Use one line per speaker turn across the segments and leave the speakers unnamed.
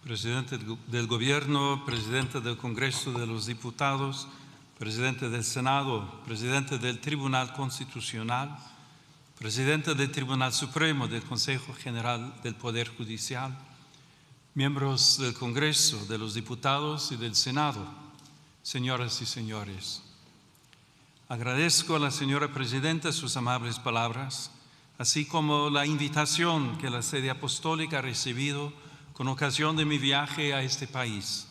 Presidente del Gobierno, Presidente del Congreso de los Diputados, Presidente del Senado, Presidente del Tribunal Constitucional, Presidente del Tribunal Supremo del Consejo General del Poder Judicial, miembros del Congreso, de los Diputados y del Senado, señoras y señores. Agradezco a la señora Presidenta sus amables palabras, así como la invitación que la Sede Apostólica ha recibido con ocasión de mi viaje a este país,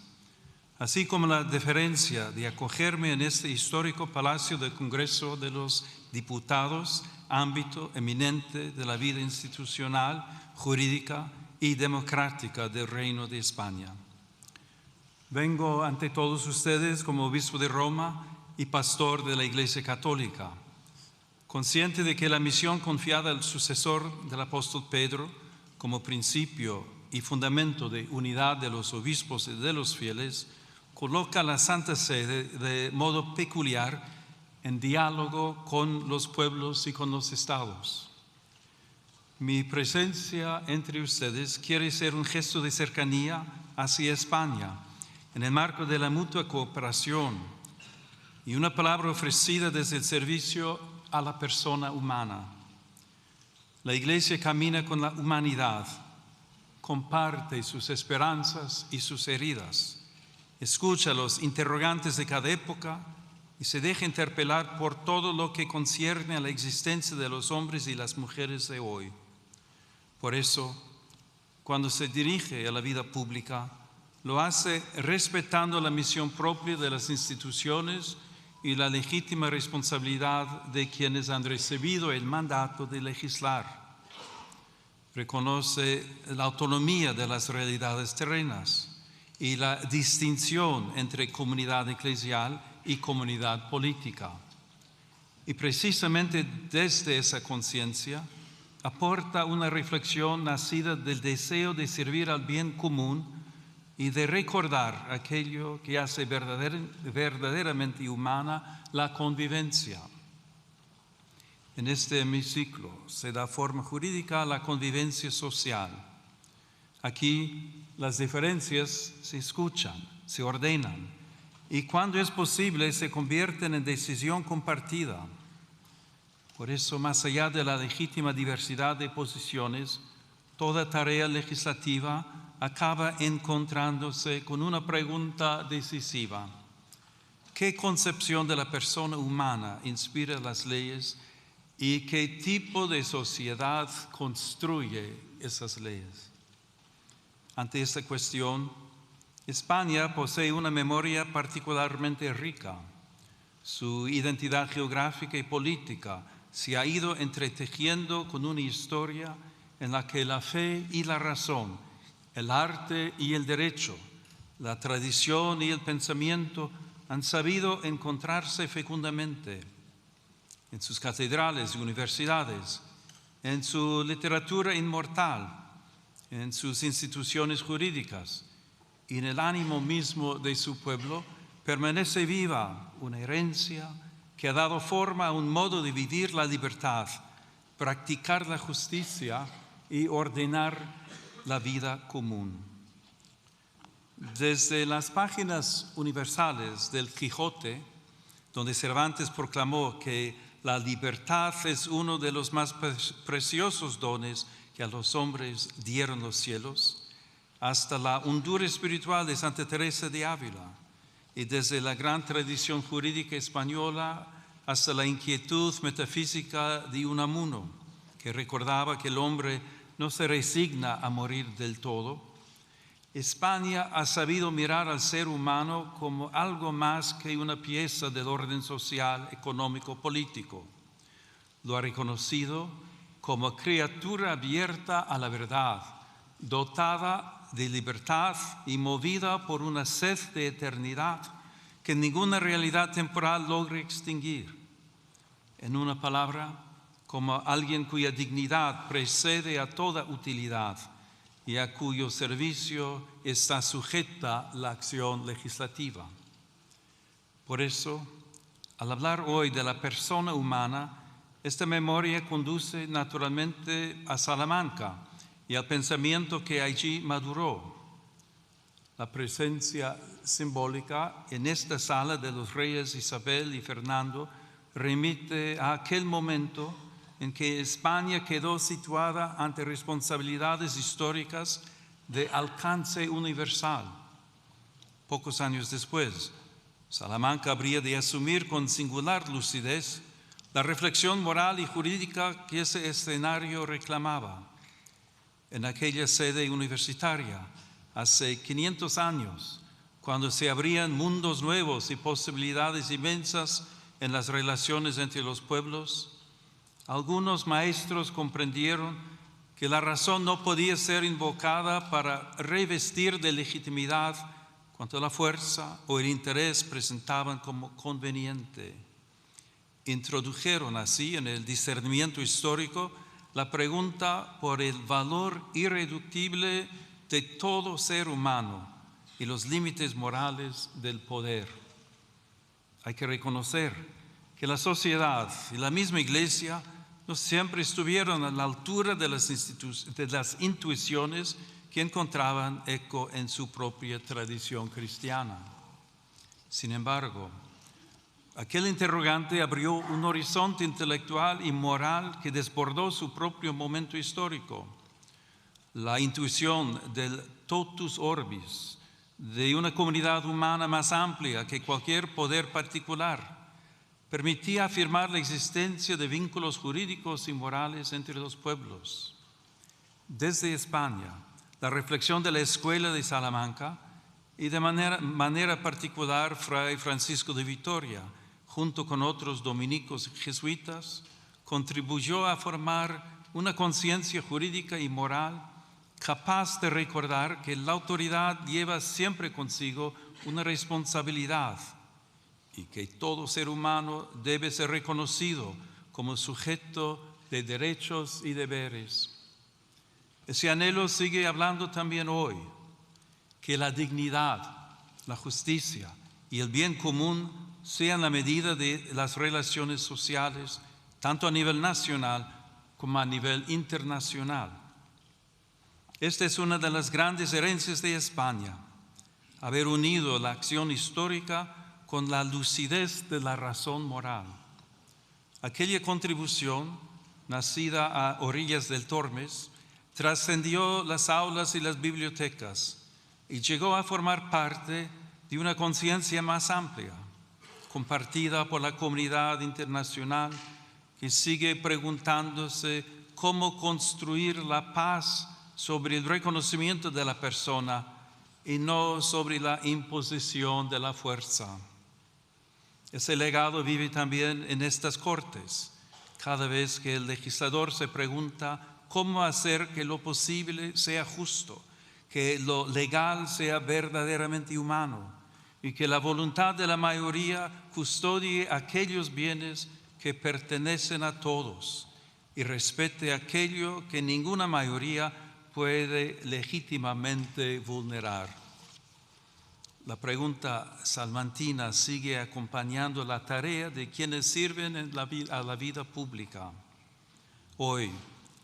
así como la deferencia de acogerme en este histórico Palacio del Congreso de los Diputados, ámbito eminente de la vida institucional, jurídica y democrática del Reino de España. Vengo ante todos ustedes como obispo de Roma y pastor de la Iglesia Católica, consciente de que la misión confiada al sucesor del apóstol Pedro como principio y fundamento de unidad de los obispos y de los fieles coloca a la Santa Sede de modo peculiar en diálogo con los pueblos y con los estados. Mi presencia entre ustedes quiere ser un gesto de cercanía hacia España en el marco de la mutua cooperación y una palabra ofrecida desde el servicio a la persona humana. La Iglesia camina con la humanidad, comparte sus esperanzas y sus heridas, escucha los interrogantes de cada época y se deja interpelar por todo lo que concierne a la existencia de los hombres y las mujeres de hoy. Por eso, cuando se dirige a la vida pública, lo hace respetando la misión propia de las instituciones y la legítima responsabilidad de quienes han recibido el mandato de legislar. Reconoce la autonomía de las realidades terrenas y la distinción entre comunidad eclesial y comunidad política. Y precisamente desde esa conciencia aporta una reflexión nacida del deseo de servir al bien común y de recordar aquello que hace verdaderamente humana la convivencia. En este hemiciclo se da forma jurídica a la convivencia social. Aquí las diferencias se escuchan, se ordenan y cuando es posible se convierten en decisión compartida. Por eso, más allá de la legítima diversidad de posiciones, toda tarea legislativa acaba encontrándose con una pregunta decisiva. ¿Qué concepción de la persona humana inspira las leyes y qué tipo de sociedad construye esas leyes? Ante esta cuestión, España posee una memoria particularmente rica. Su identidad geográfica y política se ha ido entretejiendo con una historia en la que la fe y la razón, el arte y el derecho, la tradición y el pensamiento han sabido encontrarse fecundamente en sus catedrales y universidades, en su literatura inmortal, en sus instituciones jurídicas y en el ánimo mismo de su pueblo, permanece viva una herencia que ha dado forma a un modo de vivir la libertad, practicar la justicia y ordenar la vida común. Desde las páginas universales del Quijote, donde Cervantes proclamó que la libertad es uno de los más preciosos dones que a los hombres dieron los cielos, hasta la hondura espiritual de Santa Teresa de Ávila, y desde la gran tradición jurídica española hasta la inquietud metafísica de Unamuno, que recordaba que el hombre no se resigna a morir del todo, España ha sabido mirar al ser humano como algo más que una pieza del orden social, económico, político. Lo ha reconocido como criatura abierta a la verdad, dotada de libertad y movida por una sed de eternidad que ninguna realidad temporal logra extinguir. En una palabra, como alguien cuya dignidad precede a toda utilidad y a cuyo servicio está sujeta la acción legislativa. Por eso, al hablar hoy de la persona humana, esta memoria conduce naturalmente a Salamanca y al pensamiento que allí maduró. La presencia simbólica en esta sala de los reyes Isabel y Fernando remite a aquel momento en que España quedó situada ante responsabilidades históricas de alcance universal. Pocos años después, Salamanca habría de asumir con singular lucidez la reflexión moral y jurídica que ese escenario reclamaba. En aquella sede universitaria, hace 500 años, cuando se abrían mundos nuevos y posibilidades inmensas en las relaciones entre los pueblos, algunos maestros comprendieron que la razón no podía ser invocada para revestir de legitimidad cuanto la fuerza o el interés presentaban como conveniente. Introdujeron así en el discernimiento histórico la pregunta por el valor irreductible de todo ser humano y los límites morales del poder. Hay que reconocer que la sociedad y la misma Iglesia no siempre estuvieron a la altura de las intuiciones que encontraban eco en su propia tradición cristiana. Sin embargo, aquel interrogante abrió un horizonte intelectual y moral que desbordó su propio momento histórico. La intuición del totus orbis, de una comunidad humana más amplia que cualquier poder particular, permitía afirmar la existencia de vínculos jurídicos y morales entre los pueblos. Desde España, la reflexión de la Escuela de Salamanca y de manera particular Fray Francisco de Vitoria, junto con otros dominicos jesuitas, contribuyó a formar una conciencia jurídica y moral capaz de recordar que la autoridad lleva siempre consigo una responsabilidad y que todo ser humano debe ser reconocido como sujeto de derechos y deberes. Ese anhelo sigue hablando también hoy, que la dignidad, la justicia y el bien común sean la medida de las relaciones sociales, tanto a nivel nacional como a nivel internacional. Esta es una de las grandes herencias de España, haber unido la acción histórica con la lucidez de la razón moral. Aquella contribución, nacida a orillas del Tormes, trascendió las aulas y las bibliotecas y llegó a formar parte de una conciencia más amplia, compartida por la comunidad internacional que sigue preguntándose cómo construir la paz sobre el reconocimiento de la persona y no sobre la imposición de la fuerza. Ese legado vive también en estas Cortes, cada vez que el legislador se pregunta cómo hacer que lo posible sea justo, que lo legal sea verdaderamente humano y que la voluntad de la mayoría custodie aquellos bienes que pertenecen a todos y respete aquello que ninguna mayoría puede legítimamente vulnerar. La pregunta salmantina sigue acompañando la tarea de quienes sirven a la vida pública. Hoy,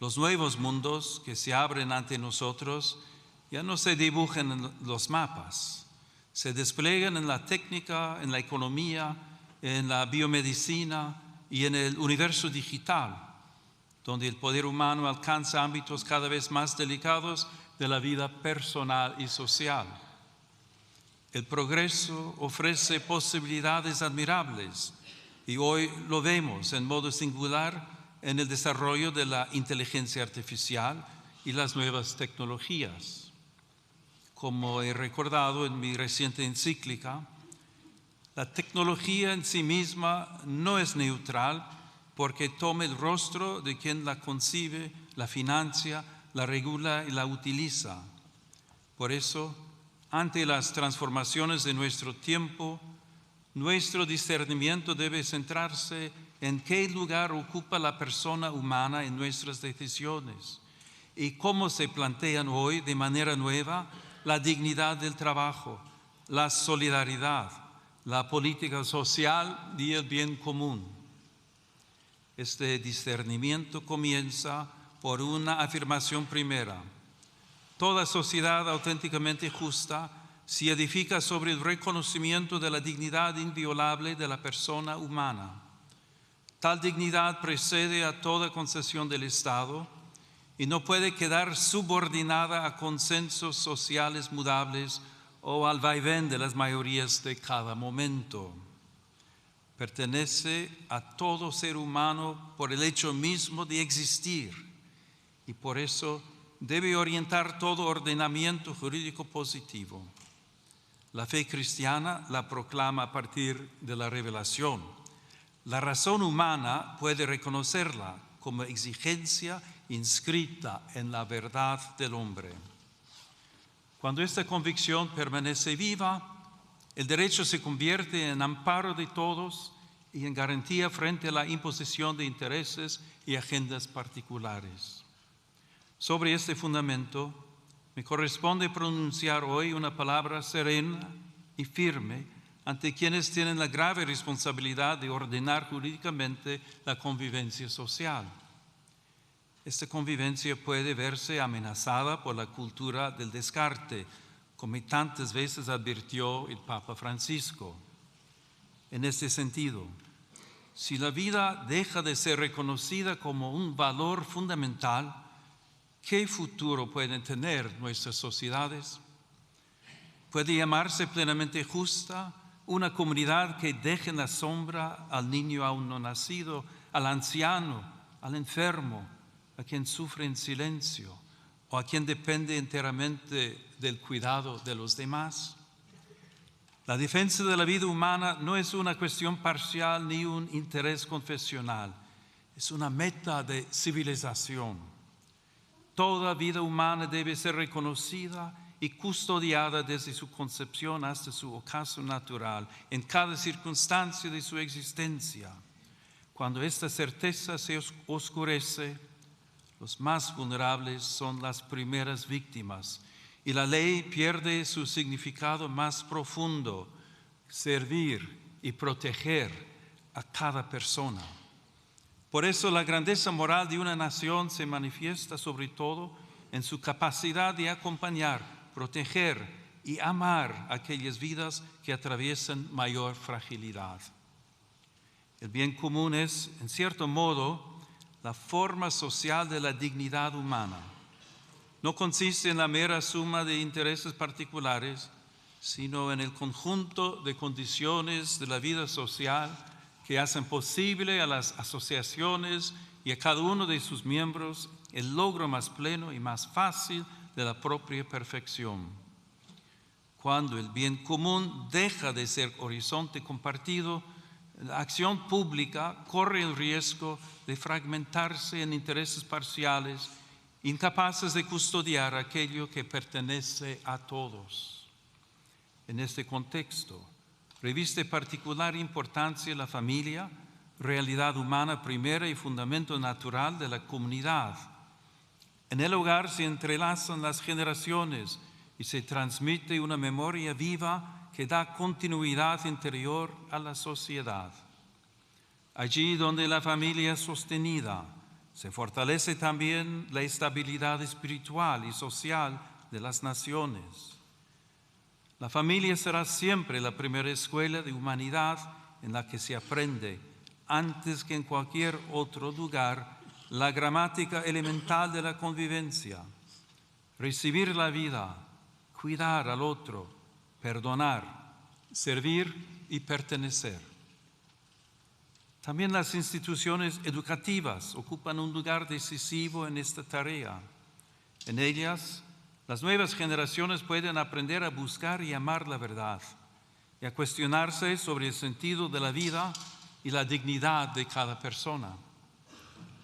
los nuevos mundos que se abren ante nosotros ya no se dibujan en los mapas, se despliegan en la técnica, en la economía, en la biomedicina y en el universo digital, donde el poder humano alcanza ámbitos cada vez más delicados de la vida personal y social. El progreso ofrece posibilidades admirables y hoy lo vemos en modo singular en el desarrollo de la inteligencia artificial y las nuevas tecnologías. Como he recordado en mi reciente encíclica, la tecnología en sí misma no es neutral porque toma el rostro de quien la concibe, la financia, la regula y la utiliza. Por eso, ante las transformaciones de nuestro tiempo, nuestro discernimiento debe centrarse en qué lugar ocupa la persona humana en nuestras decisiones y cómo se plantean hoy de manera nueva la dignidad del trabajo, la solidaridad, la política social y el bien común. Este discernimiento comienza por una afirmación primera. Toda sociedad auténticamente justa se edifica sobre el reconocimiento de la dignidad inviolable de la persona humana. Tal dignidad precede a toda concesión del Estado y no puede quedar subordinada a consensos sociales mudables o al vaivén de las mayorías de cada momento. Pertenece a todo ser humano por el hecho mismo de existir y por eso debe orientar todo ordenamiento jurídico positivo. La fe cristiana la proclama a partir de la revelación. La razón humana puede reconocerla como exigencia inscrita en la verdad del hombre. Cuando esta convicción permanece viva, el derecho se convierte en amparo de todos y en garantía frente a la imposición de intereses y agendas particulares. Sobre este fundamento, me corresponde pronunciar hoy una palabra serena y firme ante quienes tienen la grave responsabilidad de ordenar jurídicamente la convivencia social. Esta convivencia puede verse amenazada por la cultura del descarte, como tantas veces advirtió el Papa Francisco. En este sentido, si la vida deja de ser reconocida como un valor fundamental, ¿qué futuro pueden tener nuestras sociedades? ¿Puede llamarse plenamente justa una comunidad que deje en la sombra al niño aún no nacido, al anciano, al enfermo, a quien sufre en silencio o a quien depende enteramente del cuidado de los demás? La defensa de la vida humana no es una cuestión parcial ni un interés confesional, es una meta de civilización. Toda vida humana debe ser reconocida y custodiada desde su concepción hasta su ocaso natural, en cada circunstancia de su existencia. Cuando esta certeza se oscurece, los más vulnerables son las primeras víctimas y la ley pierde su significado más profundo, servir y proteger a cada persona. Por eso la grandeza moral de una nación se manifiesta sobre todo en su capacidad de acompañar, proteger y amar aquellas vidas que atraviesan mayor fragilidad. El bien común es, en cierto modo, la forma social de la dignidad humana. No consiste en la mera suma de intereses particulares, sino en el conjunto de condiciones de la vida social que hacen posible a las asociaciones y a cada uno de sus miembros el logro más pleno y más fácil de la propia perfección. Cuando el bien común deja de ser horizonte compartido, la acción pública corre el riesgo de fragmentarse en intereses parciales, incapaces de custodiar aquello que pertenece a todos. En este contexto, reviste particular importancia la familia, realidad humana primera y fundamento natural de la comunidad. En el hogar se entrelazan las generaciones y se transmite una memoria viva que da continuidad interior a la sociedad. Allí donde la familia es sostenida, se fortalece también la estabilidad espiritual y social de las naciones. La familia será siempre la primera escuela de humanidad en la que se aprende, antes que en cualquier otro lugar, la gramática elemental de la convivencia. Recibir la vida, cuidar al otro, perdonar, servir y pertenecer. También las instituciones educativas ocupan un lugar decisivo en esta tarea. En ellas, las nuevas generaciones pueden aprender a buscar y amar la verdad y a cuestionarse sobre el sentido de la vida y la dignidad de cada persona.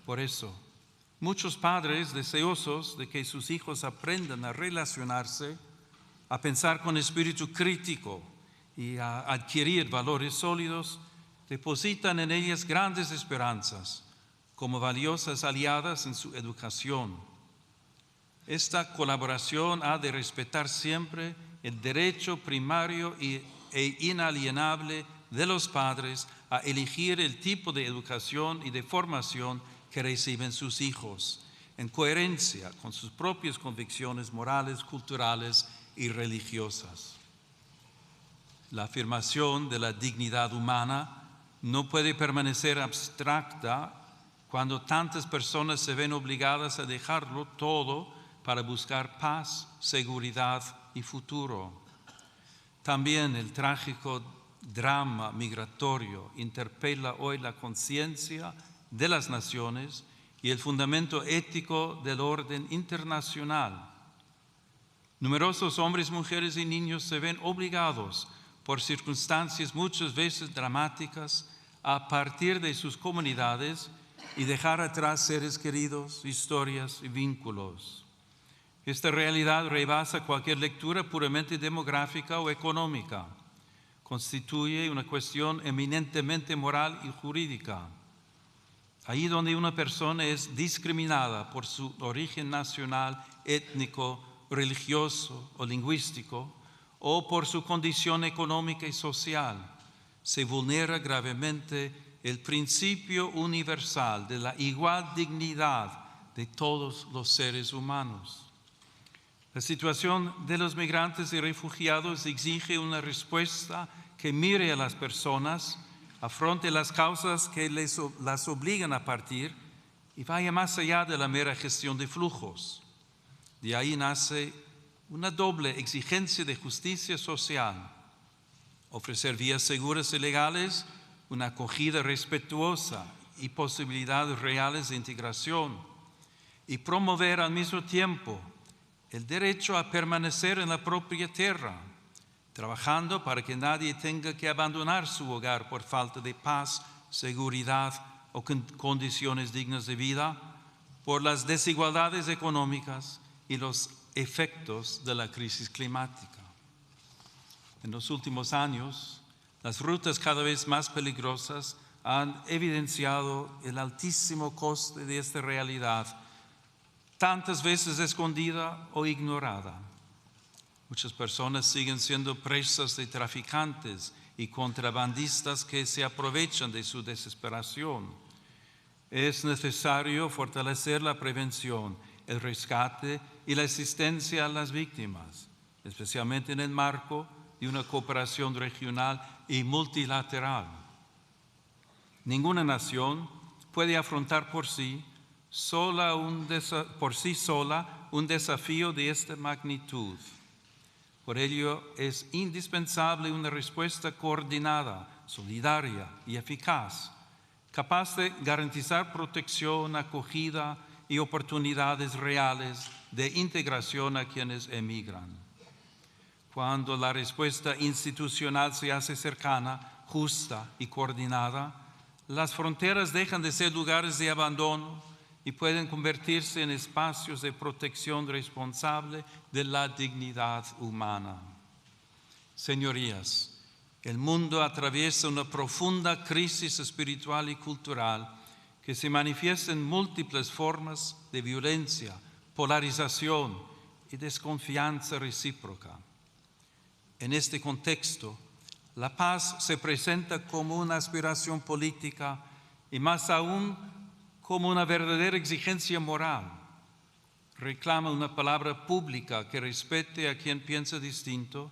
Por eso, muchos padres deseosos de que sus hijos aprendan a relacionarse, a pensar con espíritu crítico y a adquirir valores sólidos, depositan en ellas grandes esperanzas como valiosas aliadas en su educación. Esta colaboración ha de respetar siempre el derecho primario e inalienable de los padres a elegir el tipo de educación y de formación que reciben sus hijos, en coherencia con sus propias convicciones morales, culturales y religiosas. La afirmación de la dignidad humana no puede permanecer abstracta cuando tantas personas se ven obligadas a dejarlo todo para buscar paz, seguridad y futuro. También el trágico drama migratorio interpela hoy la conciencia de las naciones y el fundamento ético del orden internacional. Numerosos hombres, mujeres y niños se ven obligados por circunstancias muchas veces dramáticas a partir de sus comunidades y dejar atrás seres queridos, historias y vínculos. Esta realidad rebasa cualquier lectura puramente demográfica o económica. Constituye una cuestión eminentemente moral y jurídica. Ahí donde una persona es discriminada por su origen nacional, étnico, religioso o lingüístico, o por su condición económica y social, se vulnera gravemente el principio universal de la igual dignidad de todos los seres humanos. La situación de los migrantes y refugiados exige una respuesta que mire a las personas, afronte las causas que las obligan a partir y vaya más allá de la mera gestión de flujos. De ahí nace una doble exigencia de justicia social: ofrecer vías seguras y legales, una acogida respetuosa y posibilidades reales de integración, y promover al mismo tiempo el derecho a permanecer en la propia tierra, trabajando para que nadie tenga que abandonar su hogar por falta de paz, seguridad o condiciones dignas de vida, por las desigualdades económicas y los efectos de la crisis climática. En los últimos años, las rutas cada vez más peligrosas han evidenciado el altísimo coste de esta realidad, tantas veces escondida o ignorada. Muchas personas siguen siendo presas de traficantes y contrabandistas que se aprovechan de su desesperación. Es necesario fortalecer la prevención, el rescate y la asistencia a las víctimas, especialmente en el marco de una cooperación regional y multilateral. Ninguna nación puede afrontar por sí sola un desafío de esta magnitud. Por ello, es indispensable una respuesta coordinada, solidaria y eficaz, capaz de garantizar protección, acogida y oportunidades reales de integración a quienes emigran. Cuando la respuesta institucional se hace cercana, justa y coordinada, las fronteras dejan de ser lugares de abandono y pueden convertirse en espacios de protección responsable de la dignidad humana. Señorías, el mundo atraviesa una profunda crisis espiritual y cultural que se manifiesta en múltiples formas de violencia, polarización y desconfianza recíproca. En este contexto, la paz se presenta como una aspiración política y más aún como una verdadera exigencia moral. Reclama una palabra pública que respete a quien piensa distinto,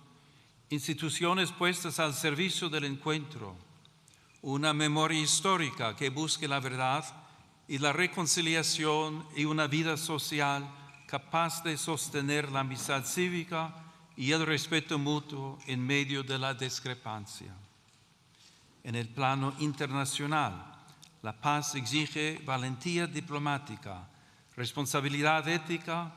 instituciones puestas al servicio del encuentro, una memoria histórica que busque la verdad y la reconciliación y una vida social capaz de sostener la amistad cívica y el respeto mutuo en medio de la discrepancia. En el plano internacional, la paz exige valentía diplomática, responsabilidad ética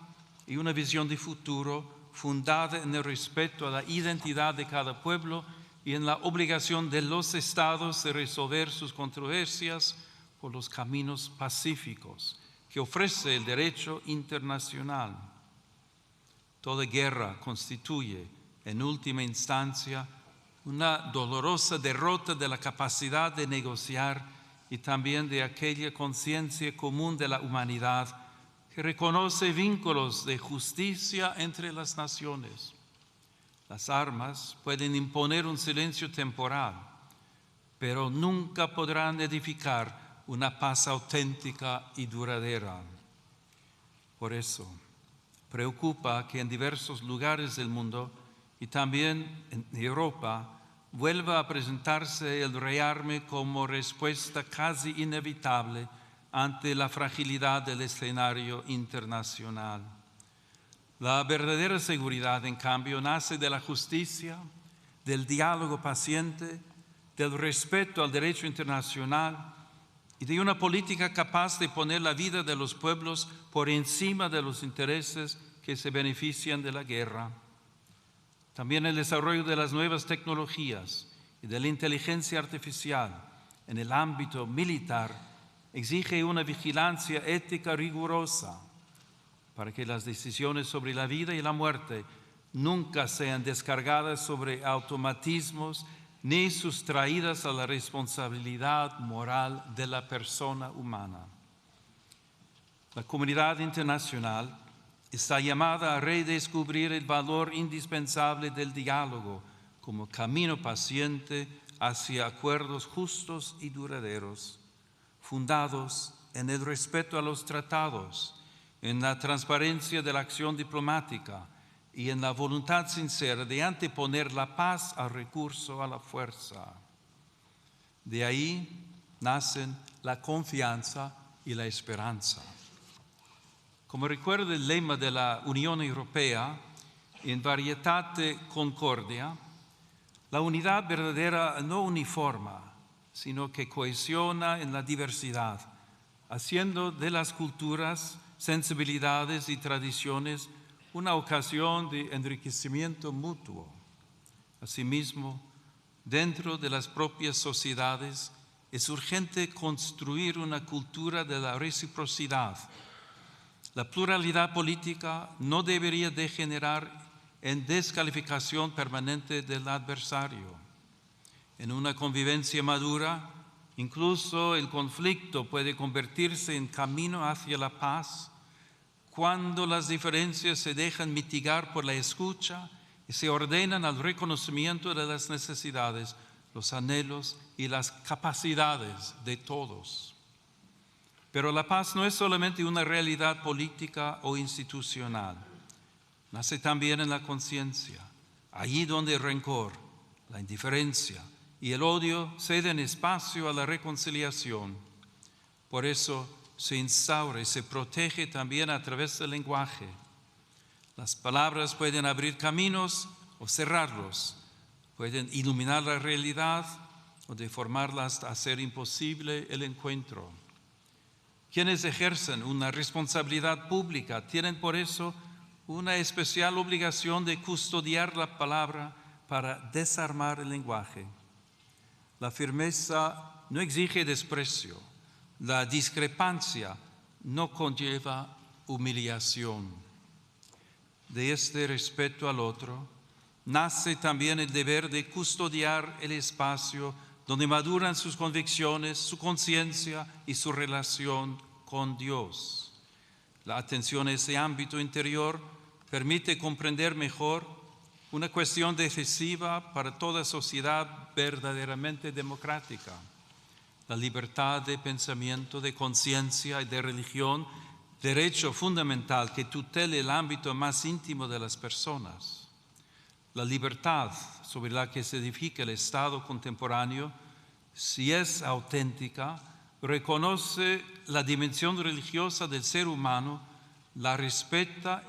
y una visión de futuro fundada en el respeto a la identidad de cada pueblo y en la obligación de los estados de resolver sus controversias por los caminos pacíficos que ofrece el derecho internacional. Toda guerra constituye, en última instancia, una dolorosa derrota de la capacidad de negociar y también de aquella conciencia común de la humanidad que reconoce vínculos de justicia entre las naciones. Las armas pueden imponer un silencio temporal, pero nunca podrán edificar una paz auténtica y duradera. Por eso, preocupa que en diversos lugares del mundo y también en Europa vuelva a presentarse el rearme como respuesta casi inevitable ante la fragilidad del escenario internacional. La verdadera seguridad, en cambio, nace de la justicia, del diálogo paciente, del respeto al derecho internacional y de una política capaz de poner la vida de los pueblos por encima de los intereses que se benefician de la guerra. También el desarrollo de las nuevas tecnologías y de la inteligencia artificial en el ámbito militar exige una vigilancia ética rigurosa para que las decisiones sobre la vida y la muerte nunca sean descargadas sobre automatismos ni sustraídas a la responsabilidad moral de la persona humana. La comunidad internacional está llamada a redescubrir el valor indispensable del diálogo como camino paciente hacia acuerdos justos y duraderos, fundados en el respeto a los tratados, en la transparencia de la acción diplomática y en la voluntad sincera de anteponer la paz al recurso a la fuerza. De ahí nacen la confianza y la esperanza. Como recuerda el lema de la Unión Europea, in varietate concordia, la unidad verdadera no uniforma, sino que cohesiona en la diversidad, haciendo de las culturas, sensibilidades y tradiciones una ocasión de enriquecimiento mutuo. Asimismo, dentro de las propias sociedades es urgente construir una cultura de la reciprocidad. La pluralidad política no debería degenerar en descalificación permanente del adversario. En una convivencia madura, incluso el conflicto puede convertirse en camino hacia la paz cuando las diferencias se dejan mitigar por la escucha y se ordenan al reconocimiento de las necesidades, los anhelos y las capacidades de todos. Pero la paz no es solamente una realidad política o institucional. Nace también en la conciencia, allí donde el rencor, la indiferencia y el odio ceden espacio a la reconciliación. Por eso se instaura y se protege también a través del lenguaje. Las palabras pueden abrir caminos o cerrarlos, pueden iluminar la realidad o deformarla hasta hacer imposible el encuentro. Quienes ejercen una responsabilidad pública tienen por eso una especial obligación de custodiar la palabra para desarmar el lenguaje. La firmeza no exige desprecio, la discrepancia no conlleva humillación. De este respeto al otro nace también el deber de custodiar el espacio donde maduran sus convicciones, su conciencia y su relación con Dios. La atención a ese ámbito interior permite comprender mejor una cuestión decisiva para toda sociedad verdaderamente democrática: la libertad de pensamiento, de conciencia y de religión, derecho fundamental que tutele el ámbito más íntimo de las personas. La libertad sobre la que se edifica el Estado contemporáneo, si es auténtica, reconoce la dimensión religiosa del ser humano, la respeta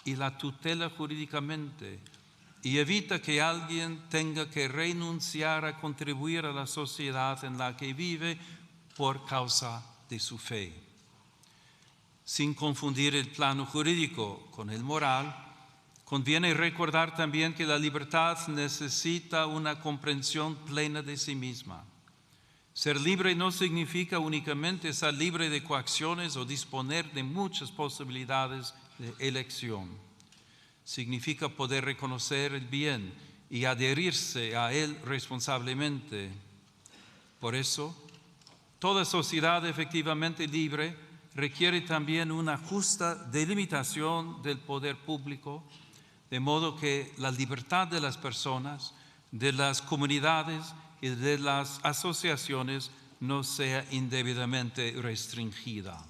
y la tutela jurídicamente, y evita que alguien tenga que renunciar a contribuir a la sociedad en la que vive por causa de su fe. Sin confundir el plano jurídico con el moral, conviene recordar también que la libertad necesita una comprensión plena de sí misma. Ser libre no significa únicamente estar libre de coacciones o disponer de muchas posibilidades de elección. Significa poder reconocer el bien y adherirse a él responsablemente. Por eso, toda sociedad efectivamente libre requiere también una justa delimitación del poder público, de modo que la libertad de las personas, de las comunidades y de las asociaciones no sea indebidamente restringida.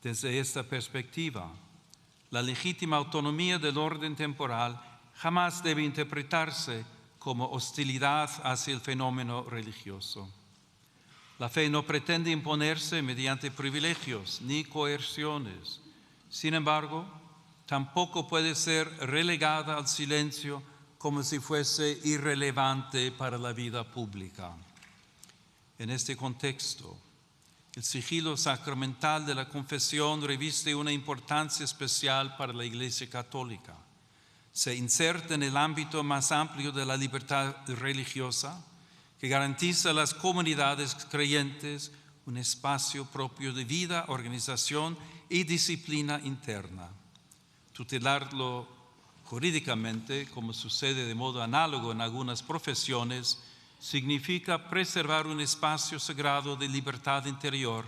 Desde esta perspectiva, la legítima autonomía del orden temporal jamás debe interpretarse como hostilidad hacia el fenómeno religioso. La fe no pretende imponerse mediante privilegios ni coerciones. Sin embargo, tampoco puede ser relegada al silencio como si fuese irrelevante para la vida pública. En este contexto, el sigilo sacramental de la confesión reviste una importancia especial para la Iglesia Católica. Se inserta en el ámbito más amplio de la libertad religiosa, que garantiza a las comunidades creyentes un espacio propio de vida, organización y disciplina interna. Tutelarlo jurídicamente, como sucede de modo análogo en algunas profesiones, significa preservar un espacio sagrado de libertad interior,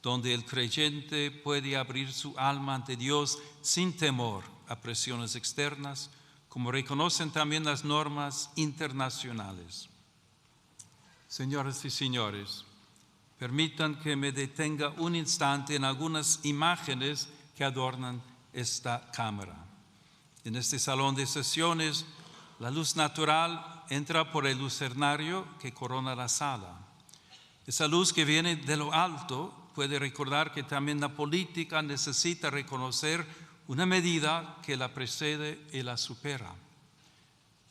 donde el creyente puede abrir su alma ante Dios sin temor a presiones externas, como reconocen también las normas internacionales. Señoras y señores, permitan que me detenga un instante en algunas imágenes que adornan esta cámara. En este salón de sesiones, la luz natural entra por el lucernario que corona la sala. Esa luz que viene de lo alto puede recordar que también la política necesita reconocer una medida que la precede y la supera.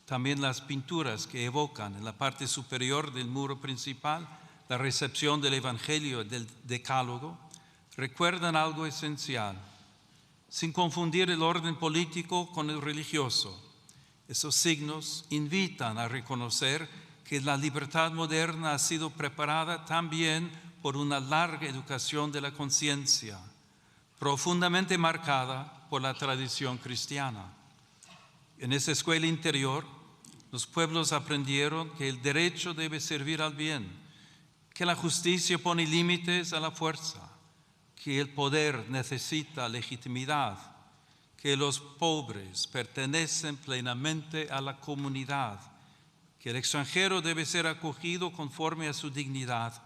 También las pinturas que evocan en la parte superior del muro principal la recepción del Evangelio y del Decálogo recuerdan algo esencial, sin confundir el orden político con el religioso. Esos signos invitan a reconocer que la libertad moderna ha sido preparada también por una larga educación de la conciencia, profundamente marcada por la tradición cristiana. En esa escuela interior, los pueblos aprendieron que el derecho debe servir al bien, que la justicia pone límites a la fuerza, que el poder necesita legitimidad, que los pobres pertenecen plenamente a la comunidad, que el extranjero debe ser acogido conforme a su dignidad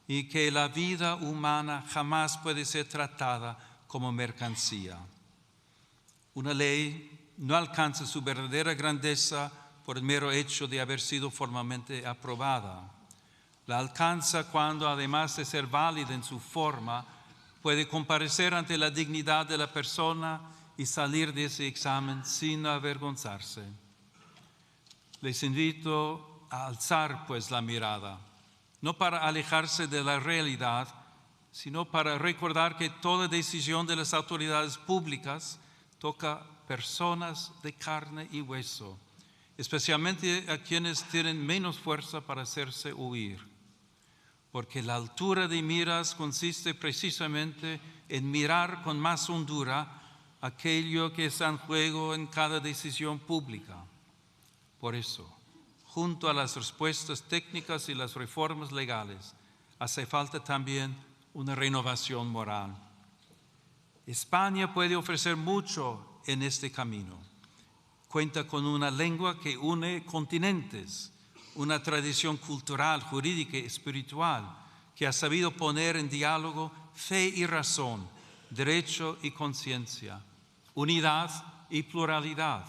y que la vida humana jamás puede ser tratada como mercancía. Una ley no alcanza su verdadera grandeza por el mero hecho de haber sido formalmente aprobada. La alcanza cuando, además de ser válida en su forma, puede comparecer ante la dignidad de la persona y salir de ese examen sin avergonzarse. Les invito a alzar pues la mirada, no para alejarse de la realidad, sino para recordar que toda decisión de las autoridades públicas toca personas de carne y hueso, especialmente a quienes tienen menos fuerza para hacerse oír. Porque la altura de miras consiste precisamente en mirar con más hondura aquello que está en juego en cada decisión pública. Por eso, junto a las respuestas técnicas y las reformas legales, hace falta también una renovación moral. España puede ofrecer mucho en este camino. Cuenta con una lengua que une continentes, una tradición cultural, jurídica y espiritual que ha sabido poner en diálogo fe y razón, derecho y conciencia, unidad y pluralidad.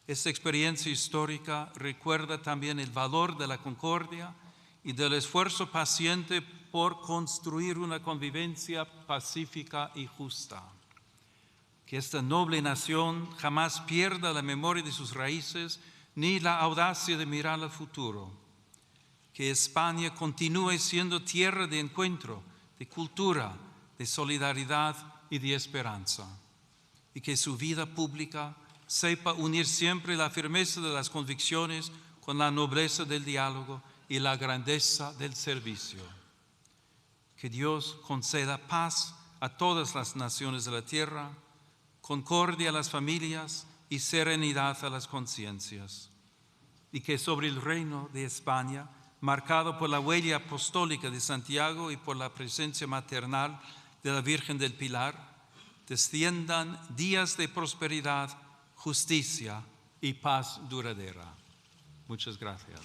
Esta experiencia histórica recuerda también el valor de la concordia y del esfuerzo paciente por construir una convivencia pacífica y justa. Que esta noble nación jamás pierda la memoria de sus raíces ni la audacia de mirar al futuro. Que España continúe siendo tierra de encuentro, de cultura, de solidaridad y de esperanza. Y que su vida pública sepa unir siempre la firmeza de las convicciones con la nobleza del diálogo y la grandeza del servicio. Que Dios conceda paz a todas las naciones de la tierra, concordia a las familias y serenidad a las conciencias. Y que sobre el reino de España, marcado por la huella apostólica de Santiago y por la presencia maternal de la Virgen del Pilar, desciendan días de prosperidad, justicia y paz duradera. Muchas gracias.